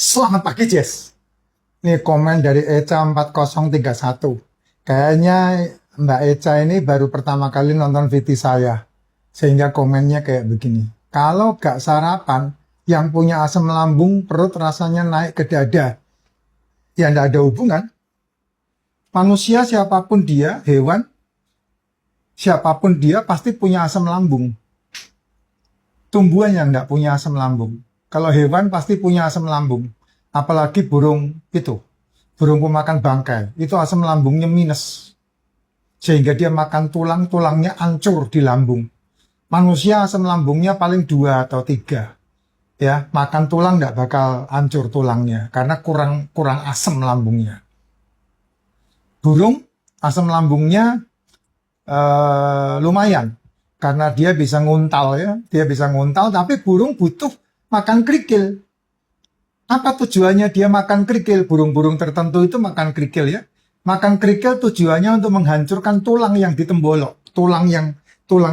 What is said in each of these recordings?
Selamat pagi, Jess. Ini komen dari Eca 4031. Kayaknya Mbak Eca ini baru pertama kali nonton VT saya. Sehingga komennya kayak begini. Kalau gak sarapan, yang punya asam lambung, perut rasanya naik ke dada. Ya nggak ada hubungan. Manusia siapapun dia, hewan, siapapun dia pasti punya asam lambung. Tumbuhan yang nggak punya asam lambung. Kalau hewan pasti punya asam lambung. Apalagi burung itu. Burung pemakan bangkai. Itu asam lambungnya minus. Sehingga dia makan tulang, tulangnya hancur di lambung. Manusia asam lambungnya paling 2 atau 3. Ya, makan tulang nggak bakal hancur tulangnya. Karena kurang asam lambungnya. Burung asam lambungnya lumayan. Karena dia bisa nguntal ya. Dia bisa nguntal, tapi burung butuh makan kerikil. Apa tujuannya dia makan kerikil? Burung-burung tertentu itu makan kerikil ya. Makan kerikil tujuannya untuk menghancurkan tulang yang ditembolok. Tulang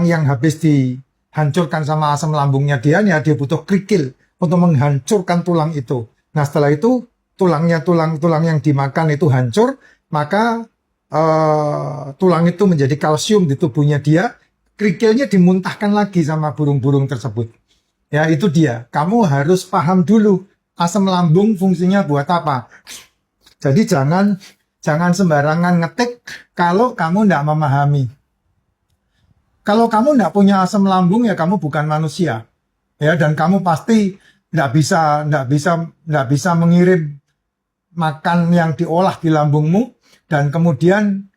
yang habis dihancurkan sama asam lambungnya dia butuh kerikil untuk menghancurkan tulang itu. Nah setelah itu tulang yang dimakan itu hancur, maka tulang itu menjadi kalsium di tubuhnya dia. Kerikilnya dimuntahkan lagi sama burung-burung tersebut. Ya itu dia. Kamu harus paham dulu asam lambung fungsinya buat apa. Jadi jangan sembarangan ngetik kalau kamu tidak memahami. Kalau kamu tidak punya asam lambung ya kamu bukan manusia. Ya dan kamu pasti tidak bisa mengirim makan yang diolah di lambungmu dan kemudian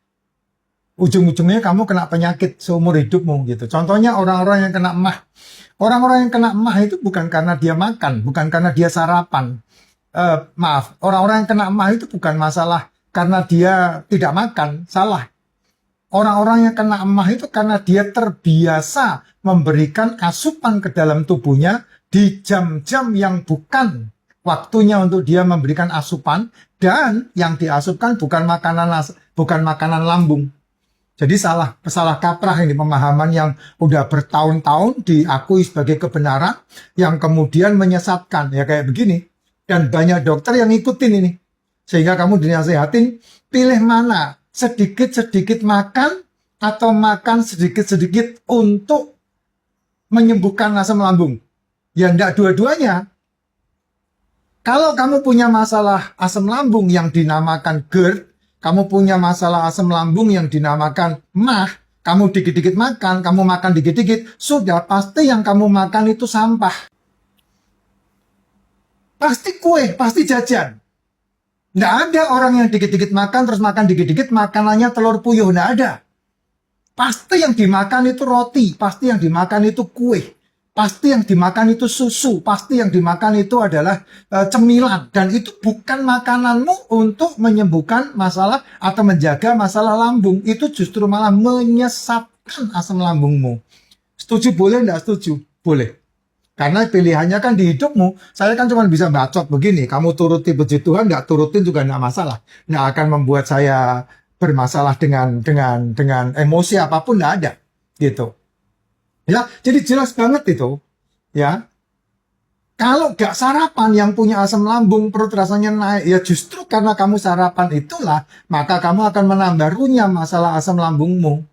ujung-ujungnya kamu kena penyakit seumur hidupmu gitu. Contohnya orang-orang yang kena emah. Orang-orang yang kena emah itu bukan karena dia makan, bukan karena dia sarapan. Orang-orang yang kena emah itu bukan masalah karena dia tidak makan, salah. Orang-orang yang kena emah itu karena dia terbiasa memberikan asupan ke dalam tubuhnya di jam-jam yang bukan waktunya untuk dia memberikan asupan, dan yang diasupkan bukan makanan lambung. Jadi salah kaprah ini pemahaman yang udah bertahun-tahun diakui sebagai kebenaran yang kemudian menyesatkan ya kayak begini. Dan banyak dokter yang ngikutin ini. Sehingga kamu dinasihatin pilih mana, sedikit-sedikit makan atau makan sedikit-sedikit untuk menyembuhkan asam lambung. Ya enggak dua-duanya. Kalau kamu punya masalah asam lambung yang dinamakan GERD, kamu punya masalah asam lambung yang dinamakan MAH, kamu dikit-dikit makan, kamu makan dikit-dikit, sudah pasti yang kamu makan itu sampah. Pasti kue, pasti jajan. Nggak ada orang yang dikit-dikit makan, terus makan dikit-dikit, makanannya telur puyuh, nggak ada. Pasti yang dimakan itu roti, pasti yang dimakan itu kue. Pasti yang dimakan itu susu, pasti yang dimakan itu adalah cemilan. Dan itu bukan makananmu untuk menyembuhkan masalah atau menjaga masalah lambung. Itu justru malah menyesatkan asam lambungmu. Setuju boleh, enggak setuju? Boleh. Karena pilihannya kan di hidupmu. Saya kan cuma bisa bacot begini. Kamu turuti puji Tuhan, enggak turutin juga enggak masalah. Enggak akan membuat saya bermasalah dengan emosi apapun, enggak ada. Gitu. Ya, jadi jelas banget itu, ya. Kalau gak sarapan yang punya asam lambung, perut rasanya naik, ya justru karena kamu sarapan itulah, maka kamu akan menambah runyam masalah asam lambungmu.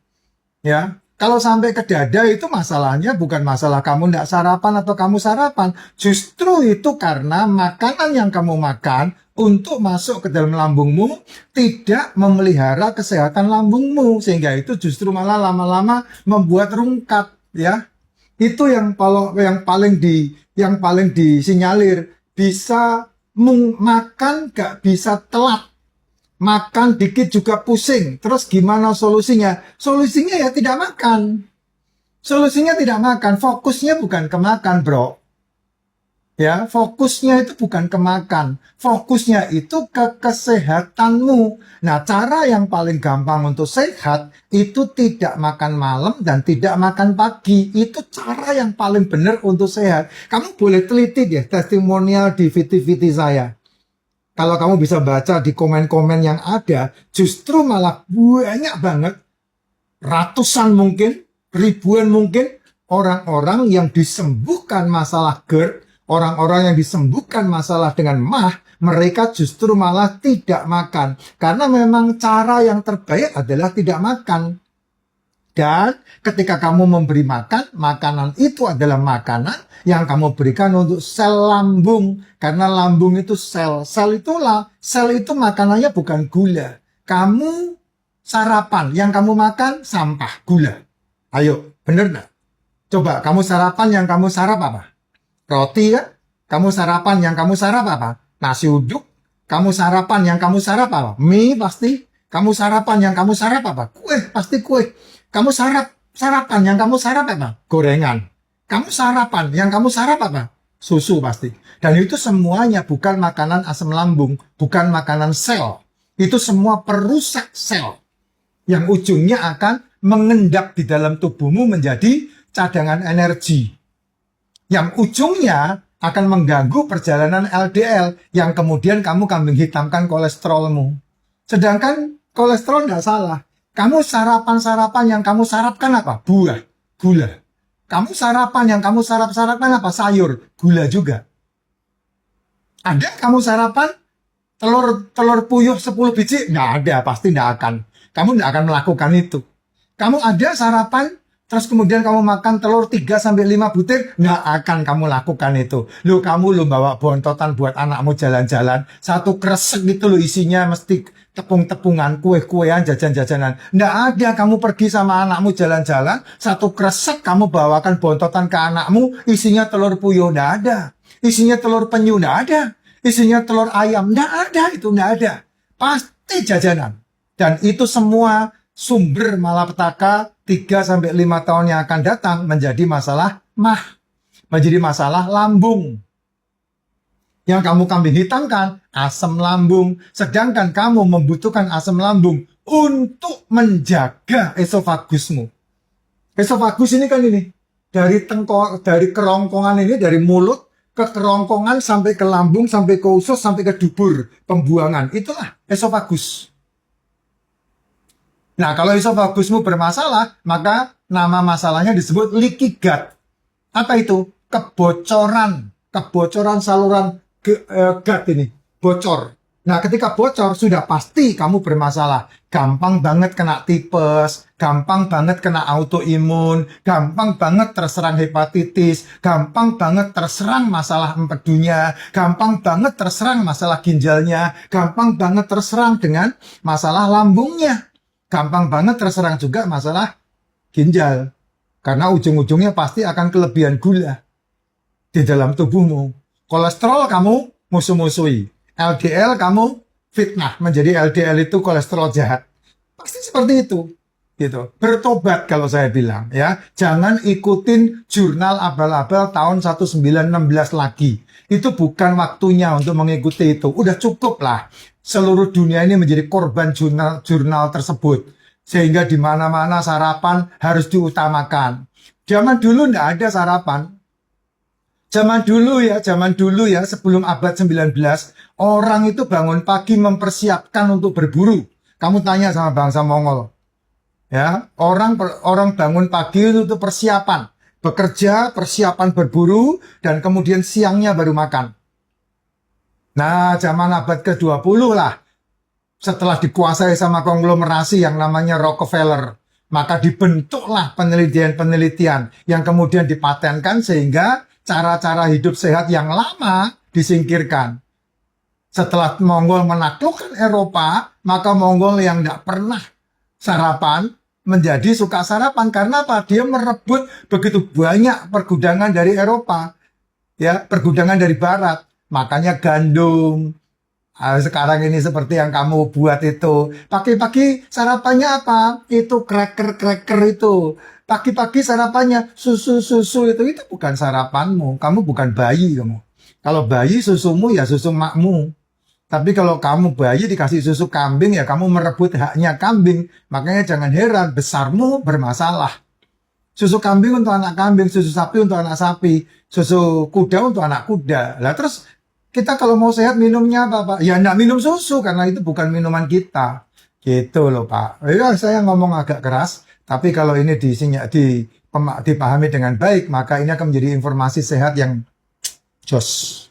Ya, kalau sampai ke dada itu masalahnya bukan masalah kamu gak sarapan atau kamu sarapan, justru itu karena makanan yang kamu makan untuk masuk ke dalam lambungmu tidak memelihara kesehatan lambungmu, sehingga itu justru malah lama-lama membuat rungkat. Ya, itu yang paling disinyalir. Bisa makan gak bisa telat, makan dikit juga pusing. Terus gimana solusinya? Solusinya ya tidak makan. Solusinya tidak makan. Fokusnya bukan ke makan, bro. Ya, fokusnya itu bukan ke makan. Fokusnya itu ke kesehatanmu. Nah, cara yang paling gampang untuk sehat itu tidak makan malam dan tidak makan pagi. Itu cara yang paling benar untuk sehat. Kamu boleh teliti deh testimonial di VT-VT saya. Kalau kamu bisa baca di komen-komen yang ada, justru malah banyak banget, ratusan mungkin, ribuan mungkin, orang-orang yang disembuhkan masalah GERD Orang-orang yang disembuhkan masalah dengan mah, mereka justru malah tidak makan. Karena memang cara yang terbaik adalah tidak makan. Dan ketika kamu memberi makan, makanan itu adalah makanan yang kamu berikan untuk sel lambung. Karena lambung itu sel. Sel itu makanannya bukan gula. Kamu sarapan, yang kamu makan sampah, gula. Ayo, bener nggak? Coba, kamu sarapan, yang kamu sarap apa? Roti kan? Kamu sarapan, yang kamu sarap apa? Nasi uduk. Kamu sarapan, yang kamu sarap apa? Mie pasti. Kamu sarapan, yang kamu sarap apa? Kue, pasti kue. Kamu sarapan, yang kamu sarap apa? Gorengan. Kamu sarapan, yang kamu sarap apa? Susu pasti. Dan itu semuanya bukan makanan asam lambung, bukan makanan sel. Itu semua perusak sel. Yang ujungnya akan mengendap di dalam tubuhmu menjadi cadangan energi. Yang ujungnya akan mengganggu perjalanan LDL, yang kemudian kamu kambing hitamkan kolesterolmu. Sedangkan kolesterol nggak salah. Kamu sarapan-sarapan yang kamu sarapkan apa? Buah, gula. Kamu sarapan yang kamu sarapkan apa? Sayur, gula juga. Ada kamu sarapan telur puyuh 10 biji? Nggak ada, pasti nggak akan. Kamu nggak akan melakukan itu. Kamu ada sarapan, terus kemudian kamu makan telur 3-5 butir, nggak akan kamu lakukan itu. Kamu bawa bontotan buat anakmu jalan-jalan, satu kresek gitu isinya mesti tepung-tepungan, kue-kuean, jajan-jajanan. Nggak ada kamu pergi sama anakmu jalan-jalan, satu kresek kamu bawakan bontotan ke anakmu, isinya telur puyuh, nggak ada. Isinya telur penyu, nggak ada. Isinya telur ayam, nggak ada, itu nggak ada. Pasti jajanan. Dan itu semua sumber malapetaka 3-5 tahun yang akan datang menjadi masalah mah. Menjadi masalah lambung. Yang kamu kambing hitamkan, asam lambung. Sedangkan kamu membutuhkan asam lambung untuk menjaga esofagusmu. Esofagus ini kan ini. Dari kerongkongan ini, dari mulut ke kerongkongan sampai ke lambung, sampai ke usus, sampai ke dubur. Pembuangan. Itulah esofagus. Nah, kalau esofagusmu bermasalah, maka nama masalahnya disebut leaky gut. Apa itu? Kebocoran saluran gut ini, bocor. Nah, ketika bocor, sudah pasti kamu bermasalah. Gampang banget kena tipes, gampang banget kena autoimun, gampang banget terserang hepatitis, gampang banget terserang masalah empedunya, gampang banget terserang masalah ginjalnya, gampang banget terserang dengan masalah lambungnya. Gampang banget terserang juga masalah ginjal. Karena ujung-ujungnya pasti akan kelebihan gula di dalam tubuhmu. Kolesterol kamu musuh-musuhi. LDL kamu fitnah. Menjadi LDL itu kolesterol jahat. Pasti seperti itu. Gitu. Bertobat kalau saya bilang. Ya, jangan ikutin jurnal abal-abal tahun 1916 lagi. Itu bukan waktunya untuk mengikuti itu. Udah cukup lah. Seluruh dunia ini menjadi korban jurnal tersebut. Sehingga di mana-mana sarapan harus diutamakan. Zaman dulu nggak ada sarapan. Zaman dulu ya, sebelum abad 19, orang itu bangun pagi mempersiapkan untuk berburu. Kamu tanya sama bangsa Mongol. Ya, orang bangun pagi untuk persiapan. Bekerja, persiapan berburu, dan kemudian siangnya baru makan. Nah, zaman abad ke-20 lah, setelah dikuasai sama konglomerasi yang namanya Rockefeller, maka dibentuklah penelitian-penelitian yang kemudian dipatenkan sehingga cara-cara hidup sehat yang lama disingkirkan. Setelah Mongol menaklukkan Eropa, maka Mongol yang tidak pernah sarapan menjadi suka sarapan. Karena apa? Dia merebut begitu banyak pergudangan dari Eropa, ya, pergudangan dari Barat. Makanya gandum. Sekarang ini seperti yang kamu buat itu. Pagi-pagi sarapannya apa? Itu cracker itu. Pagi-pagi sarapannya susu-susu itu bukan sarapanmu. Kamu bukan bayi kamu. Kalau bayi susumu ya susu makmu. Tapi kalau kamu bayi dikasih susu kambing ya kamu merebut haknya kambing. Makanya jangan heran besarmu bermasalah. Susu kambing untuk anak kambing, susu sapi untuk anak sapi, susu kuda untuk anak kuda. Lah terus kita kalau mau sehat minumnya apa, Pak? Ya enggak minum susu karena itu bukan minuman kita. Gitu loh, Pak. Ya, saya ngomong agak keras, tapi kalau ini dipahami dengan baik, maka ini akan menjadi informasi sehat yang Jos.